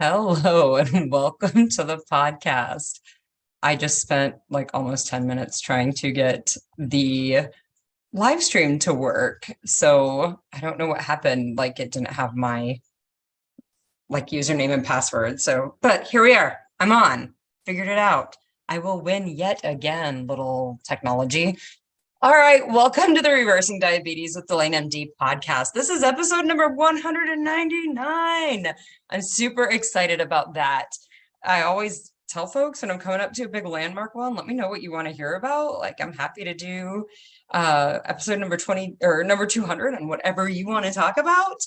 Hello and welcome to the podcast. I just spent like almost 10 minutes trying to get the live stream to work. So I don't know what happened. Like it didn't have my username and password. But here we are. I'm on. Figured it out. I will win yet again, little technology. All right, welcome to the Reversing Diabetes with DelaneMD podcast. This is episode number 199. I'm super excited about that. I always tell folks when I'm coming up to a big landmark one, let me know what you want to hear about. Like I'm happy to do episode number 20 or number 200 and whatever you want to talk about.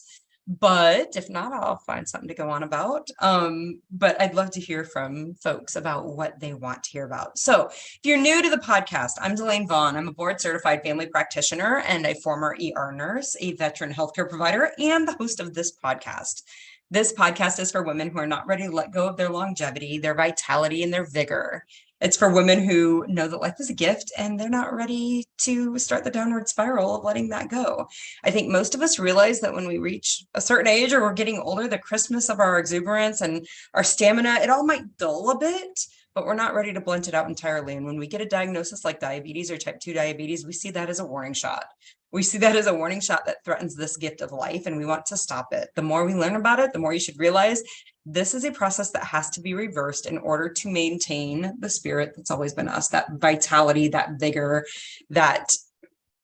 But if not, I'll find something to go on about. But I'd love to hear from folks about what they want to hear about. So if you're new to the podcast, I'm Delane Vaughn. I'm a board certified family practitioner and a former ER nurse, a veteran healthcare provider, and the host of this podcast. This podcast is for women who are not ready to let go of their longevity, their vitality, and their vigor. It's for women who know that life is a gift and they're not ready to start the downward spiral of letting that go. I think most of us realize that when we reach a certain age or we're getting older, the crispness of our exuberance and our stamina, it all might dull a bit, but we're not ready to blunt it out entirely. And when we get a diagnosis like diabetes or type 2 diabetes, we see that as a warning shot. We see that as a warning shot that threatens this gift of life, and we want to stop it. The more we learn about it, the more you should realize this is a process that has to be reversed in order to maintain the spirit that's always been us, that vitality, that vigor, that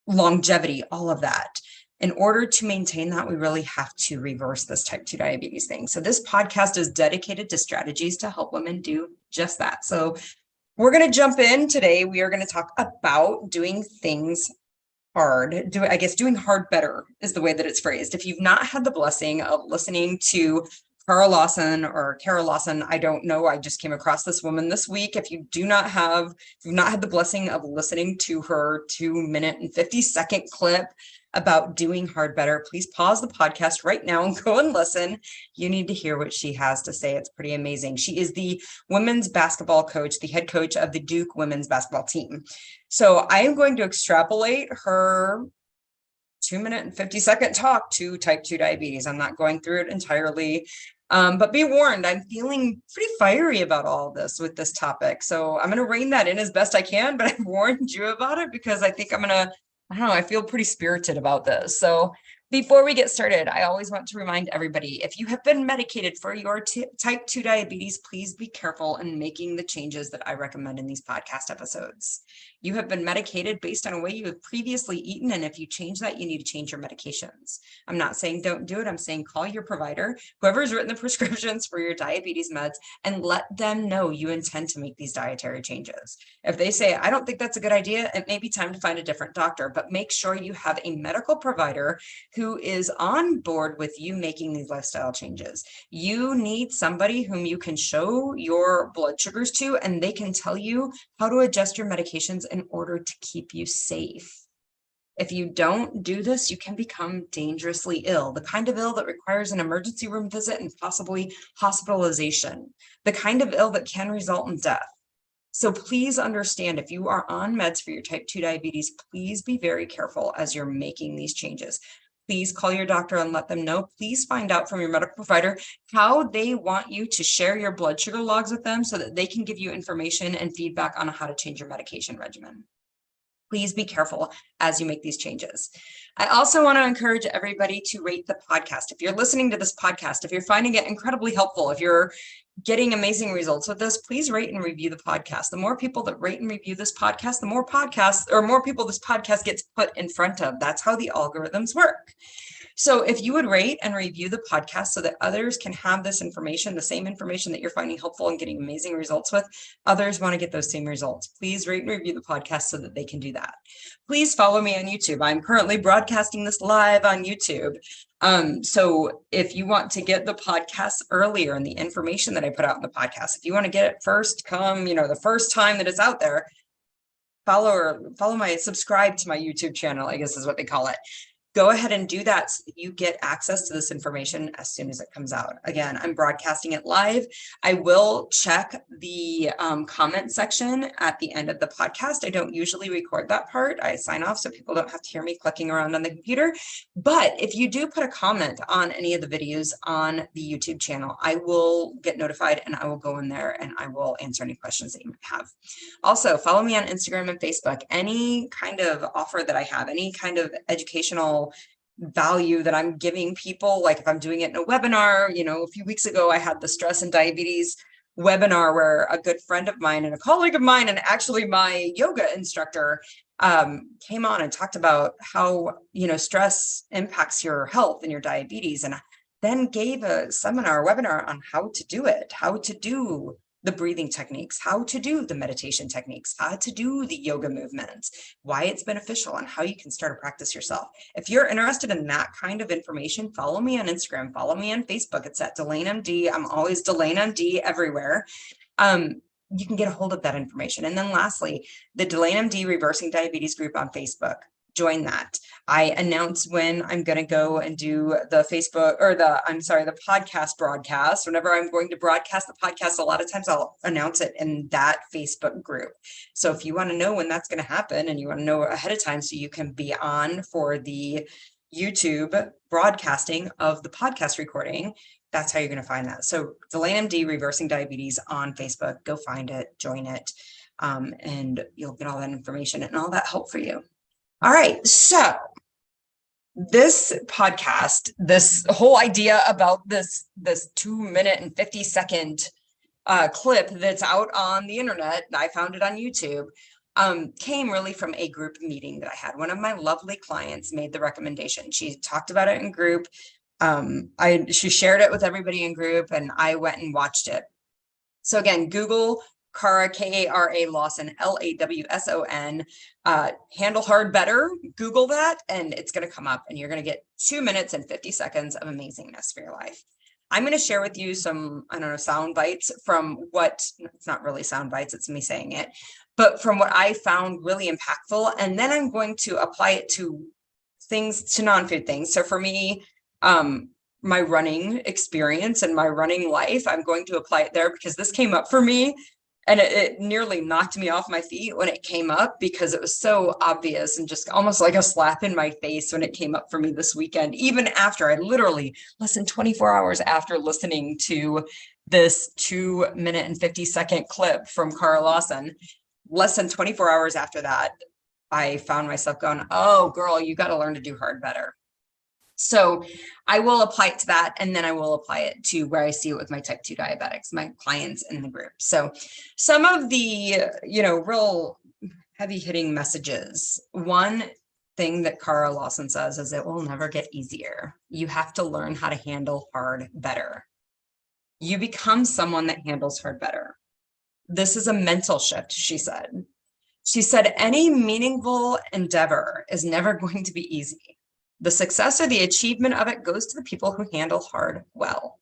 longevity, all of that. In order to maintain that, we really have to reverse this type 2 diabetes thing. So this podcast is dedicated to strategies to help women do just that. So we're going to jump in today. We are going to talk about doing things hard. Doing hard better is the way that it's phrased. If you've not had the blessing of listening to Kara Lawson, I don't know. I just came across this woman this week. If you've not had the blessing of listening to her 2-minute and 50-second clip about doing hard better, please pause the podcast right now and go and listen. You need to hear what she has to say. It's pretty amazing. She is the women's basketball coach, the head coach of the Duke women's basketball team. So I am going to extrapolate her 2-minute and 50-second talk to type 2 diabetes. I'm not going through it entirely, but be warned, I'm feeling pretty fiery about all of this with this topic. So I'm going to rein that in as best I can, but I've warned you about it because I think I feel pretty spirited about this. So before we get started, I always want to remind everybody, if you have been medicated for your type 2 diabetes, please be careful in making the changes that I recommend in these podcast episodes. You have been medicated based on a way you have previously eaten, and if you change that, you need to change your medications. I'm not saying don't do it. I'm saying call your provider, whoever's written the prescriptions for your diabetes meds, and let them know you intend to make these dietary changes. If they say, I don't think that's a good idea, it may be time to find a different doctor, but make sure you have a medical provider who is on board with you making these lifestyle changes. You need somebody whom you can show your blood sugars to, and they can tell you how to adjust your medications in order to keep you safe. If you don't do this, you can become dangerously ill, the kind of ill that requires an emergency room visit and possibly hospitalization, the kind of ill that can result in death. So please understand, if you are on meds for your type 2 diabetes, please be very careful as you're making these changes. Please call your doctor and let them know. Please find out from your medical provider how they want you to share your blood sugar logs with them so that they can give you information and feedback on how to change your medication regimen. Please be careful as you make these changes. I also want to encourage everybody to rate the podcast. If you're listening to this podcast, if you're finding it incredibly helpful, if you're getting amazing results with this, please rate and review the podcast. The more people that rate and review this podcast, the more people this podcast gets put in front of. That's how the algorithms work. So if you would rate and review the podcast so that others can have this information, the same information that you're finding helpful and getting amazing results with, others want to get those same results. Please rate and review the podcast so that they can do that. Please follow me on YouTube. I'm currently broadcasting this live on YouTube. So if you want to get the podcast earlier and the information that I put out in the podcast, if you want to get it first, the first time that it's out there, subscribe to my YouTube channel, I guess is what they call it. go ahead and do that so that you get access to this information as soon as it comes out. Again, I'm broadcasting it live. I will check the comment section at the end of the podcast. I don't usually record that part. I sign off so people don't have to hear me clicking around on the computer. But if you do put a comment on any of the videos on the YouTube channel, I will get notified and I will go in there and I will answer any questions that you might have. Also, follow me on Instagram and Facebook. Any kind of offer that I have, any kind of educational value that I'm giving people, like if I'm doing it in a webinar, a few weeks ago, I had the stress and diabetes webinar where a good friend of mine and a colleague of mine, and actually my yoga instructor, came on and talked about how, stress impacts your health and your diabetes, and then gave a webinar on how to do it, how to do the breathing techniques, how to do the meditation techniques, how to do the yoga movements, why it's beneficial, and how you can start a practice yourself. If you're interested in that kind of information, follow me on Instagram, follow me on Facebook. It's at DelaneMD. I'm always DelaneMD everywhere. You can get a hold of that information. And then lastly, the DelaneMD Reversing Diabetes group on Facebook. Join that. I announce when I'm going to go and do the the podcast broadcast. Whenever I'm going to broadcast the podcast, a lot of times I'll announce it in that Facebook group. So if you want to know when that's going to happen and you want to know ahead of time so you can be on for the YouTube broadcasting of the podcast recording, that's how you're going to find that. So DelaneMD Reversing Diabetes on Facebook, go find it, join it, and you'll get all that information and all that help for you. All right, so this podcast, this whole idea about this 2-minute and 50-second clip that's out on the internet, I found it on YouTube, came really from a group meeting that I had. One of my lovely clients made the recommendation. She talked about it in group. She shared it with everybody in group, and I went and watched it. So again, Google Kara, Kara Lawson, Lawson, handle hard better. Google that and it's going to come up and you're going to get 2 minutes and 50 seconds of amazingness for your life. I'm going to share with you some, sound bites from it's not really sound bites, it's me saying it, but from what I found really impactful. And then I'm going to apply it to non-food things. So for me, my running experience and my running life, I'm going to apply it there because this came up for me. And it nearly knocked me off my feet when it came up because it was so obvious and just almost like a slap in my face when it came up for me this weekend, even after I literally less than 24 hours after listening to this 2-minute and 50-second clip from Kara Lawson, less than 24 hours after that, I found myself going, oh, girl, you got to learn to do hard better. So I will apply it to that, and then I will apply it to where I see it with my type 2 diabetics, my clients in the group. So some of the, real heavy hitting messages. One thing that Kara Lawson says is it will never get easier. You have to learn how to handle hard better. You become someone that handles hard better. This is a mental shift, she said. She said, any meaningful endeavor is never going to be easy. The success or the achievement of it goes to the people who handle hard well.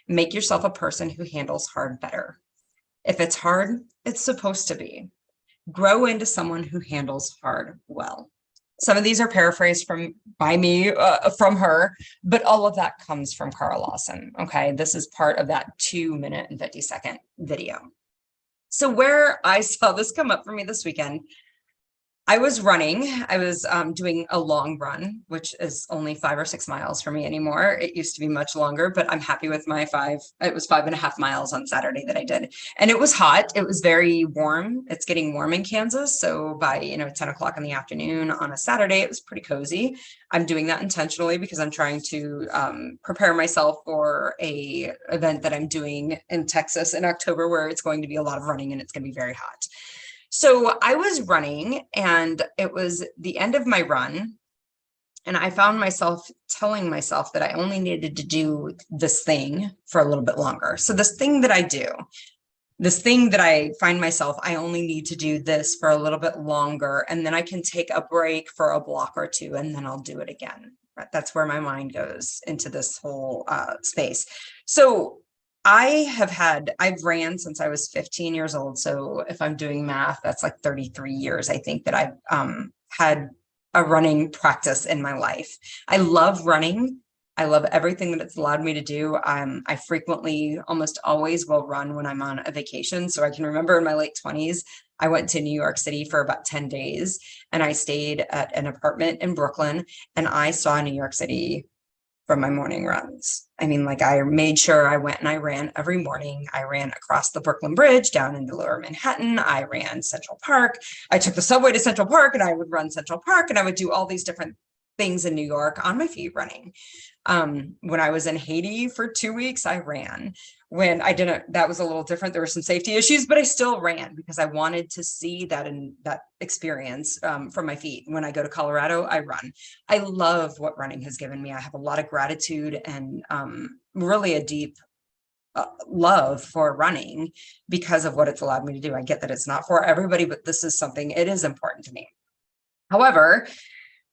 Make yourself a person who handles hard better. If it's hard, it's supposed to be. Grow into someone who handles hard well. Some of these are paraphrased from her, but all of that comes from Kara Lawson. Okay, this is part of that 2-minute and 50-second video. So where I saw this come up for me this weekend, I was running. I was doing a long run, which is only 5 or 6 miles for me anymore. It used to be much longer, but I'm happy with my 5. It was 5.5 miles on Saturday that I did. And it was hot. It was very warm. It's getting warm in Kansas. So by, 10 o'clock in the afternoon on a Saturday, it was pretty cozy. I'm doing that intentionally because I'm trying to prepare myself for a event that I'm doing in Texas in October, where it's going to be a lot of running and it's going to be very hot. So I was running and it was the end of my run. And I found myself telling myself that I only needed to do this thing for a little bit longer. So this thing that I do, this thing that I find myself, I only need to do this for a little bit longer. And then I can take a break for a block or two and then I'll do it again. That's where my mind goes into this whole space. So I've ran since I was 15 years old. So if I'm doing math, that's like 33 years, I think, that I've had a running practice in my life. I love running. I love everything that it's allowed me to do. I frequently, almost always will run when I'm on a vacation. So I can remember in my late 20s, I went to New York City for about 10 days and I stayed at an apartment in Brooklyn and I saw New York City from my morning runs. I mean, like I made sure I went and I ran every morning. I ran across the Brooklyn Bridge down into Lower Manhattan. I ran Central Park. I took the subway to Central Park and I would run Central Park and I would do all these different things in New York on my feet running. When I was in Haiti for 2 weeks, I ran. When I didn't, that was a little different. There were some safety issues, but I still ran because I wanted to see that in that experience from my feet. When I go to Colorado, I run. I love what running has given me. I have a lot of gratitude and really a deep love for running because of what it's allowed me to do. I get that it's not for everybody, but this is something, it is important to me. However,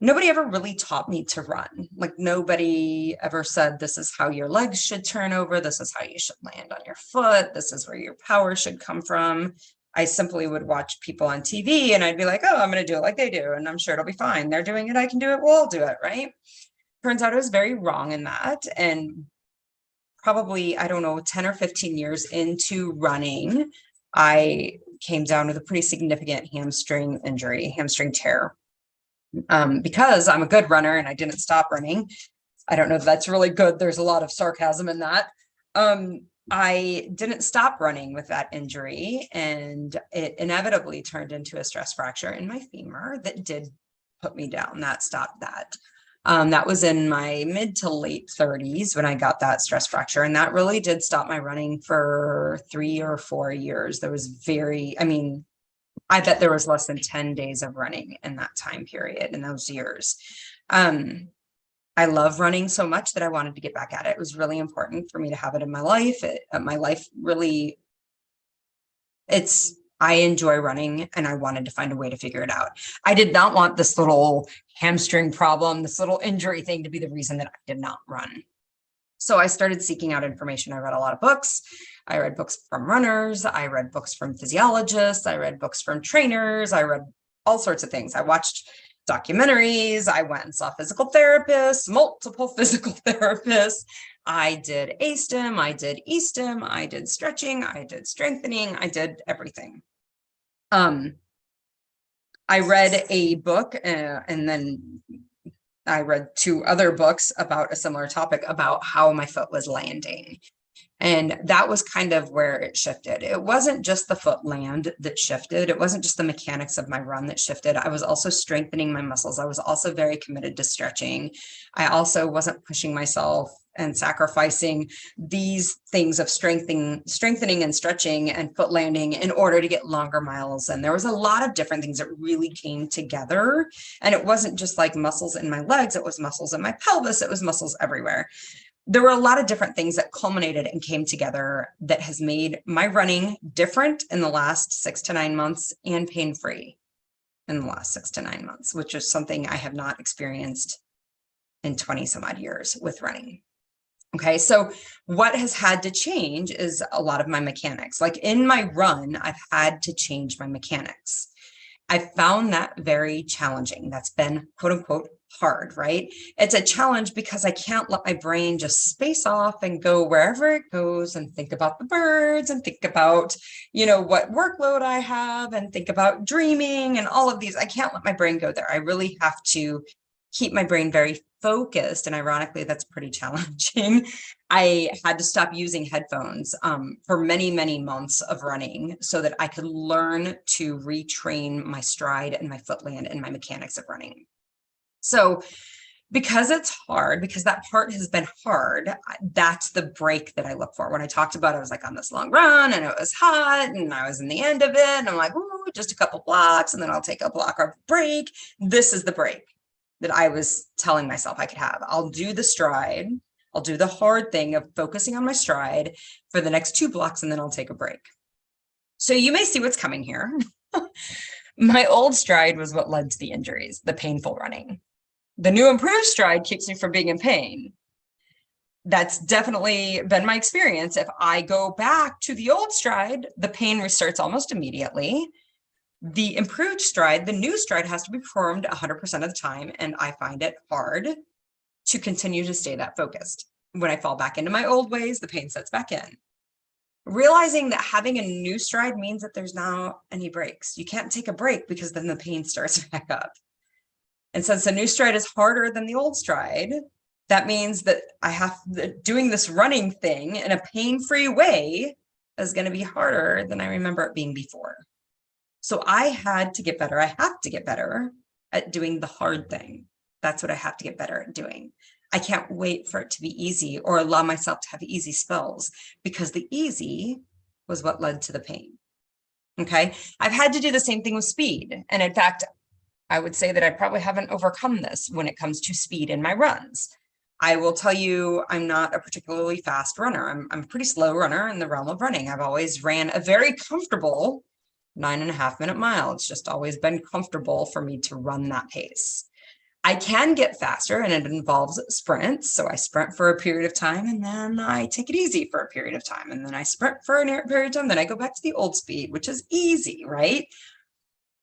nobody ever really taught me to run. Like nobody ever said, this is how your legs should turn over. This is how you should land on your foot. This is where your power should come from. I simply would watch people on TV and I'd be like, oh, I'm going to do it like they do. And I'm sure it'll be fine. They're doing it. I can do it. We'll all do it. Right. Turns out I was very wrong in that. And probably, I don't know, 10 or 15 years into running, I came down with a pretty significant hamstring injury, hamstring tear. Because I'm a good runner and I didn't stop running. I don't know if that's really good. There's a lot of sarcasm in that. I didn't stop running with that injury and it inevitably turned into a stress fracture in my femur that did put me down. That stopped that. That was in my mid to late 30s when I got that stress fracture. And that really did stop my running for 3 or 4 years. There was I bet there was less than 10 days of running in that time period, in those years. I love running so much that I wanted to get back at it. It was really important for me to have it in my life. I enjoy running and I wanted to find a way to figure it out. I did not want this little hamstring problem, this little injury thing to be the reason that I did not run. So I started seeking out information. I read a lot of books. I read books from runners. I read books from physiologists. I read books from trainers. I read all sorts of things. I watched documentaries. I went and saw physical therapists, multiple physical therapists. I did ASTIM. I did ESTIM. I did stretching. I did strengthening. I did everything. I read a book and then I read 2 other books about a similar topic about how my foot was landing. And that was kind of where it shifted. It wasn't just the foot land that shifted. It wasn't just the mechanics of my run that shifted. I was also strengthening my muscles. I was also very committed to stretching. I also wasn't pushing myself and sacrificing these things of strengthening and stretching and foot landing in order to get longer miles. And there was a lot of different things that really came together. And it wasn't just like muscles in my legs. It was muscles in my pelvis. It was muscles everywhere. There were a lot of different things that culminated and came together that has made my running different in the last 6 to 9 months and pain-free in the last 6 to 9 months, which is something I have not experienced in 20 some odd years with running. Okay, so what has had to change is a lot of my mechanics. Like in my run, I've had to change my mechanics. I found that very challenging. That's been quote unquote hard, right? It's a challenge because I can't let my brain just space off and go wherever it goes and think about the birds and think about, what workload I have and think about dreaming and all of these. I can't let my brain go there. I really have to keep my brain very focused. And ironically, that's pretty challenging. I had to stop using headphones for many, many months of running so that I could learn to retrain my stride and my foot land and my mechanics of running. So because it's hard, because that part has been hard, that's the break that I look for. When I talked about, I was like on this long run and it was hot and I was in the end of it. And I'm like, ooh, just a couple blocks and then I'll take a block of break. This is the break that I was telling myself I could have. I'll do the stride. I'll do the hard thing of focusing on my stride for the next 2 blocks and then I'll take a break. So you may see what's coming here. My old stride was what led to the injuries, the painful running. The new improved stride keeps me from being in pain. That's definitely been my experience. If I go back to the old stride, the pain restarts almost immediately. The improved stride, the new stride, has to be performed 100% of the time, and I find it hard to continue to stay that focused. When I fall back into my old ways, the pain sets back in. Realizing that having a new stride means that there's not any breaks. You can't take a break because then the pain starts back up. And since the new stride is harder than the old stride, that means that doing this running thing in a pain-free way is going to be harder than I remember it being before. So I had to get better. I have to get better at doing the hard thing. That's what I have to get better at doing. I can't wait for it to be easy or allow myself to have easy spells, because the easy was what led to the pain. Okay. I've had to do the same thing with speed. And in fact, I would say that I probably haven't overcome this when it comes to speed in my runs. I will tell you, I'm not a particularly fast runner. I'm a pretty slow runner in the realm of running. I've always ran a very comfortable 9.5-minute mile. It's just always been comfortable for me to run that pace. I can get faster, and it involves sprints. So I sprint for a period of time, and then I take it easy for a period of time. And then I sprint for a period of time. Then I go back to the old speed, which is easy, right?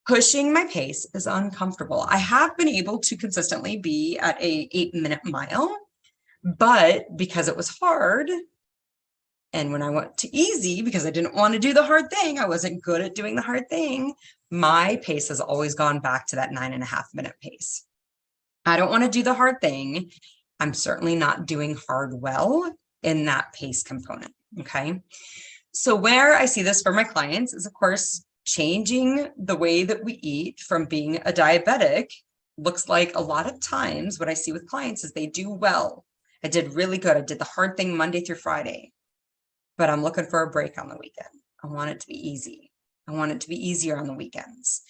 Pushing my pace is uncomfortable. I have been able to consistently be at a 8-minute mile, but because it was hard, and when I went to easy, because I didn't want to do the hard thing, I wasn't good at doing the hard thing, my pace has always gone back to that 9.5-minute pace. I don't want to do the hard thing. I'm certainly not doing hard well in that pace component. Okay. So where I see this for my clients is, of course, changing the way that we eat from being a diabetic looks like a lot of times what I see with clients is they do well. I did really good. I did the hard thing Monday through Friday, but I'm looking for a break on the weekend. I want it to be easy. I want it to be easier on the weekends.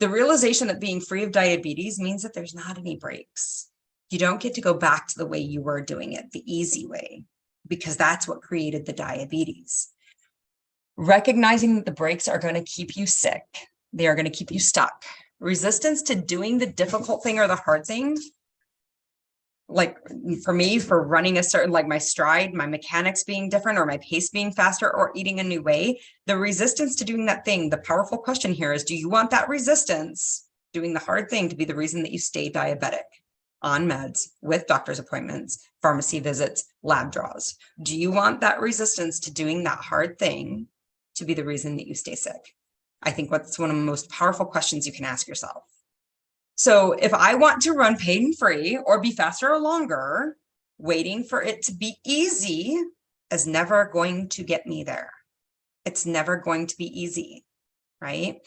The realization that being free of diabetes means that there's not any breaks. You don't get to go back to the way you were doing it, the easy way, because that's what created the diabetes. Recognizing that the breaks are going to keep you sick. They are going to keep you stuck. Resistance to doing the difficult thing or the hard thing, like for me, for running a certain, like my stride, my mechanics being different, or my pace being faster, or eating a new way, the resistance to doing that thing, the powerful question here is, do you want that resistance, doing the hard thing, to be the reason that you stay diabetic on meds, with doctor's appointments, pharmacy visits, lab draws? Do you want that resistance to doing that hard thing to be the reason that you stay sick? I think that's one of the most powerful questions you can ask yourself. So if I want to run pain-free or be faster or longer, waiting for it to be easy is never going to get me there. It's never going to be easy, right?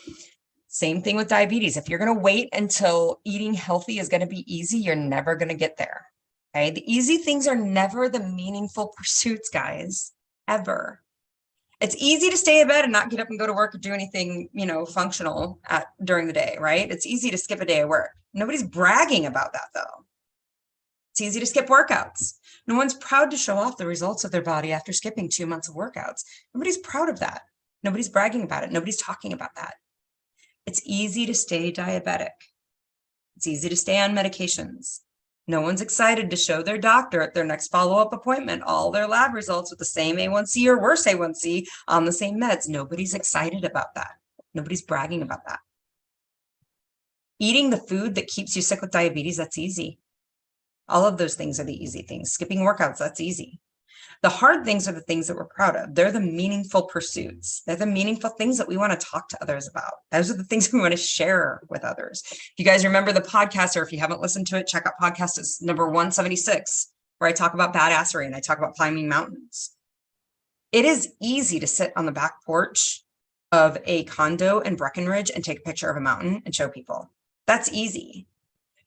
Same thing with diabetes. If you're going to wait until eating healthy is going to be easy, you're never going to get there. Okay. The easy things are never the meaningful pursuits, guys, ever. It's easy to stay in bed and not get up and go to work or do anything, functional during the day, right? It's easy to skip a day of work. Nobody's bragging about that, though. It's easy to skip workouts. No one's proud to show off the results of their body after skipping 2 months of workouts. Nobody's proud of that. Nobody's bragging about it. Nobody's talking about that. It's easy to stay diabetic. It's easy to stay on medications. No one's excited to show their doctor at their next follow-up appointment all their lab results with the same A1C or worse A1C on the same meds. Nobody's excited about that. Nobody's bragging about that. Eating the food that keeps you sick with diabetes, that's easy. All of those things are the easy things. Skipping workouts, that's easy. The hard things are the things that we're proud of. They're the meaningful pursuits. They're the meaningful things that we want to talk to others about. Those are the things we want to share with others. If you guys remember the podcast, or if you haven't listened to it, check out podcast is number 176, where I talk about badassery and I talk about climbing mountains. It is easy to sit on the back porch of a condo in Breckenridge and take a picture of a mountain and show people. That's easy.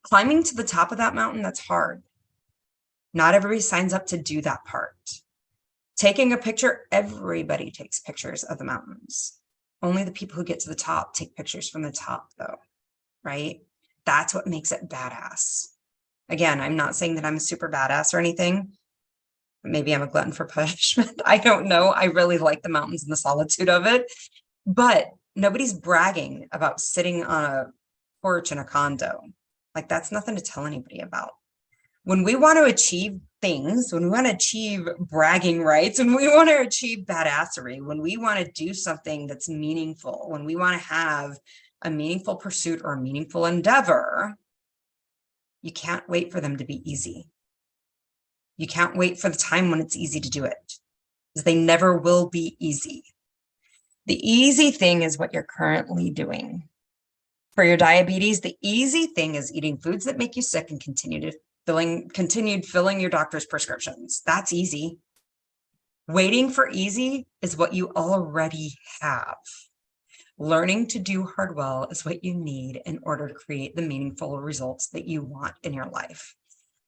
Climbing to the top of that mountain, that's hard. Not everybody signs up to do that part. Taking a picture, everybody takes pictures of the mountains. Only the people who get to the top take pictures from the top, though, right? That's what makes it badass. Again, I'm not saying that I'm a super badass or anything. Maybe I'm a glutton for punishment. I don't know. I really like the mountains and the solitude of it. But nobody's bragging about sitting on a porch in a condo. Like, that's nothing to tell anybody about. When we want to achieve things, when we want to achieve bragging rights, when we want to achieve badassery, when we want to do something that's meaningful, when we want to have a meaningful pursuit or a meaningful endeavor, you can't wait for them to be easy. You can't wait for the time when it's easy to do it, because they never will be easy. The easy thing is what you're currently doing. For your diabetes, the easy thing is eating foods that make you sick and continued filling your doctor's prescriptions. That's easy. Waiting for easy is what you already have. Learning to do hard well is what you need in order to create the meaningful results that you want in your life.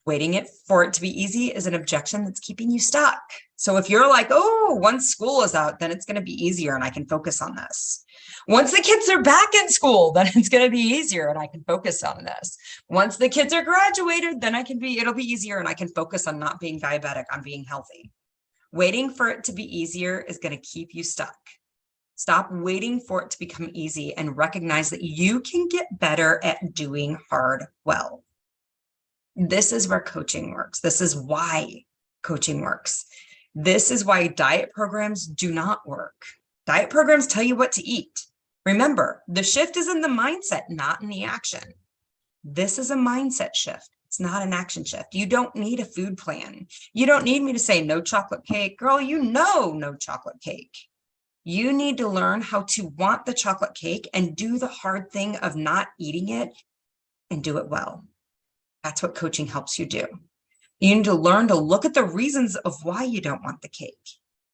Waiting for it to be easy is an objection that's keeping you stuck. So if you're like, oh, once school is out, then it's going to be easier and I can focus on this. Once the kids are back in school, then it's going to be easier and I can focus on this. Once the kids are graduated, then it'll be easier and I can focus on not being diabetic, on being healthy. Waiting for it to be easier is going to keep you stuck. Stop waiting for it to become easy and recognize that you can get better at doing hard well. This is where coaching works. This is why coaching works. This is why diet programs do not work. Diet programs tell you what to eat. Remember, the shift is in the mindset, not in the action. This is a mindset shift. It's not an action shift. You don't need a food plan. You don't need me to say no chocolate cake. Girl, you know no chocolate cake. You need to learn how to want the chocolate cake and do the hard thing of not eating it and do it well. That's what coaching helps you do. You need to learn to look at the reasons of why you don't want the cake.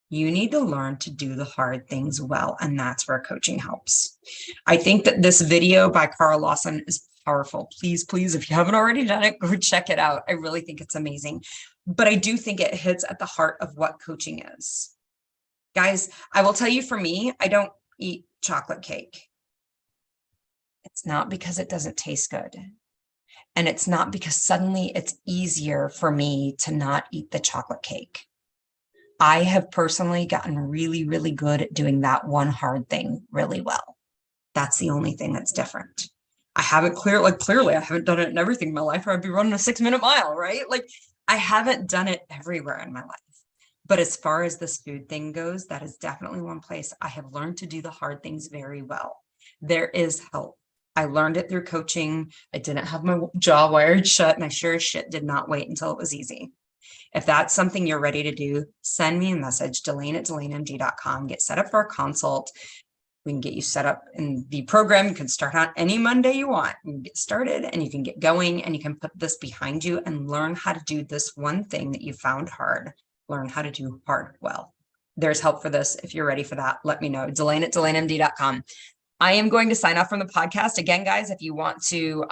You need to learn to do the hard things well, and that's where coaching helps. I think that this video by Kara Lawson is powerful. Please, please, if you haven't already done it, go check it out. I really think it's amazing. But I do think it hits at the heart of what coaching is. Guys, I will tell you, for me, I don't eat chocolate cake. It's not because it doesn't taste good. And it's not because suddenly it's easier for me to not eat the chocolate cake. I have personally gotten really, really good at doing that one hard thing really well. That's the only thing that's different. I haven't clearly I haven't done it in everything in my life, or I'd be running a 6-minute mile, right? Like, I haven't done it everywhere in my life. But as far as this food thing goes, that is definitely one place I have learned to do the hard things very well. There is help. I learned it through coaching. I didn't have my jaw wired shut, and I sure as shit did not wait until it was easy. If that's something you're ready to do, send me a message, Delane@DelaneMD.com. Get set up for a consult. We can get you set up in the program. You can start on any Monday you want. You can get started and you can get going, and you can put this behind you and learn how to do this one thing that you found hard. Learn how to do hard well. There's help for this. If you're ready for that, let me know. Delane@DelaneMD.com. I am going to sign off from the podcast. Again, guys, if you want to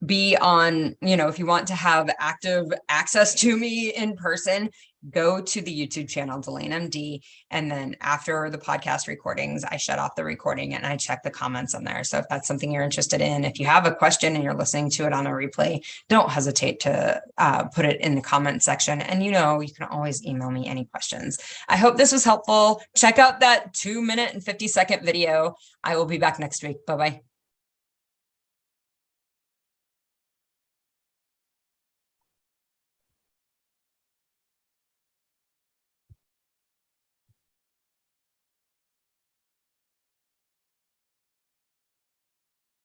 be on, if you want to have active access to me in person, go to the YouTube channel, DelaneMD. And then after the podcast recordings, I shut off the recording and I check the comments on there. So if that's something you're interested in, if you have a question and you're listening to it on a replay, don't hesitate to put it in the comment section. And you can always email me any questions. I hope this was helpful. Check out that 2-minute and 50-second video. I will be back next week. Bye-bye.